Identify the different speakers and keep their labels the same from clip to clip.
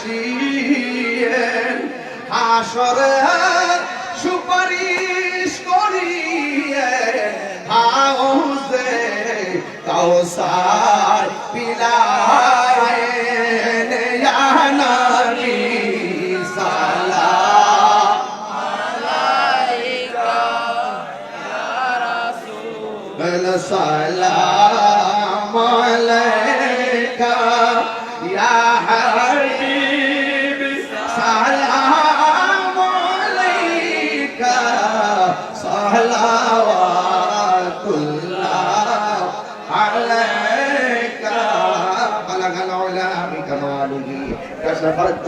Speaker 1: আসিয়েন হাসরে সুপারিশ করিয়ে হাউজে কাউসার পিলায়েন ইয়া নবী সালাম আলাইকা ইয়া রাসূল সালাম আলাইকা ইয়া হাবিব সালাম আলাইকা সালাওয়াতুল্লাহ আলাইকা বালাগাল উলা বিকামালিহি কাশফাত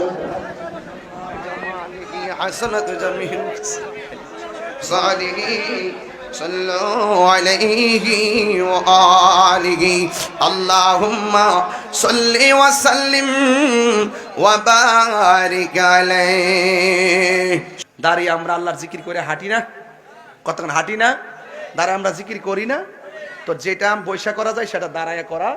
Speaker 1: জামালিহি হাসানাত জামিল সালিহিন صلوا عليه وآله اللهم صل وسلم وبارك عليه দাঁড়িয়ে আমরা আল্লাহর জিকির করে হাঁটি না কতক্ষণ হাঁটি না দাঁড়ায় আমরা জিকির করি না তো যেটা বৈশা করা যায় সেটা দাঁড়ায় করা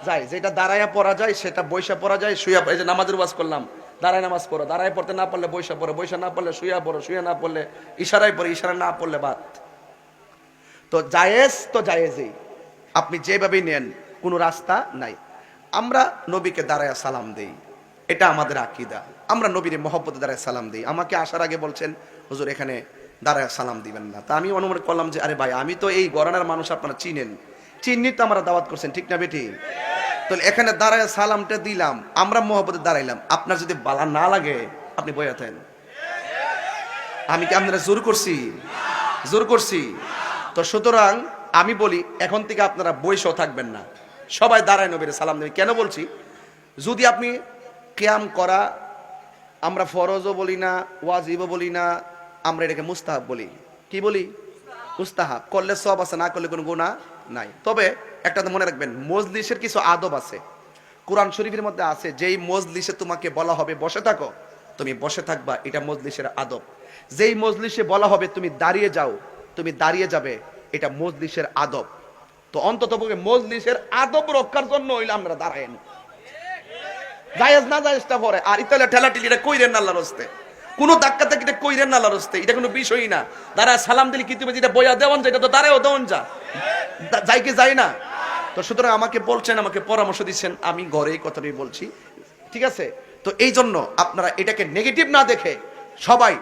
Speaker 1: যায় যেটা দাঁড়ায় পড়া যায় সেটা বৈশা পড়া যায় শুয়া এই যে নামাজের ওয়াজ করলাম দাঁড়ায় নামাজ পড়ো দাঁড়ায় পড়তে না পারলে বৈশা পড়ো বৈশা না পড়লে শুয়া পড়ো শুয়া না পড়লে ইশারায় পড়ো ইশারা না পড়লে বাদ তো জায়েজই আপনি যেভাবেই নেন কোনো রাস্তা নাই আমরা নবীকে দাঁড়ায় সালাম দেই এটা আমাদের আকীদা আমরা নবীর মহব্বতে দাঁড়ায় সালাম দেই আমাকে আসার আগে বলছেন হুজুর এখানে দাঁড়ায় সালাম দিবেন না তা আমি অনুমান করলাম যে আরে ভাই আমি তো এই গরানার মানুষ আপনারা চিনেন তো আমরা দাওয়াত করছেন ঠিক না বেটি তো এখানে দাঁড়ায় সালামটা দিলাম আমরা মহব্বতে দাঁড়াইলাম আপনার যদি বালা না লাগে আপনি বইয়া থাকেন আমি কি আপনারা জোর করছি তো সুতরাং আমি বলি এখন থেকে আপনারা বইসও থাকবেন না সবাই দাঁড়ায় নবীর সালাম দেবেন কেন বলছি যদি আপনি কিয়াম করা আমরা ফরজও বলি না ওয়াজিবও বলি না আমরা এটাকে মুস্তাহাব বলি কি বলি মুস্তাহাব করলে সওয়াব আছে না করলে কোনো গুনাহ নাই তবে একটা তো মনে রাখবেন মজলিসের কিছু আদব আছে কোরআন শরীফের মধ্যে আছে যেই মজলিসে তোমাকে বলা হবে বসে থাকো তুমি বসে থাকবা এটা মজলিসের আদব যেই মজলিসে বলা হবে তুমি দাঁড়িয়ে যাও তুমি দাঁড়িয়ে যাবে এটা মজলিসের আদব তো অন্ততপক্ষে মজলিসের আদব রক্ষার জন্য হইলে আমরা দাঁড়াই জায়েজ না জায়েজটা পরে আর ইতালে ঠেলাটিলিটা কইরেন না আল্লাহর রাস্তে কোনো ধাক্কা ধাক্কিটা কইরেন না আল্লাহর রাস্তে এটা কোনো বিষয়ই না দাঁড়া সালাম দিলে কি তুমি যেটা বইয়া দেওয়ান যেটা তো দাঁড়াও দেওয়ান যাই কি যাই না তো সুতরাং আমাকে বলছেন আমাকে পরামর্শ দিচ্ছেন আমি ঘরে এই কথাটাই বলছি ঠিক আছে তো এই জন্য আপনারা এটাকে নেগেটিভ না দেখে সবাই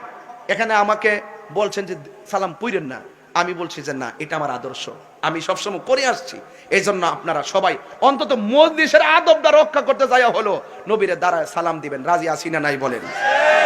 Speaker 1: এখানে আমাকে বলছেন যে সালাম পইরেন না আমি বলছি যে না এটা আমার আদর্শ আমি সবসময় করে আসছি এই জন্য আপনারা সবাই অন্তত মজলিসের আদবটা রক্ষা করতে যাওয়া হলো নবীরে দাঁড়ায় সালাম দিবেন রাজি আছি না নাই বলেন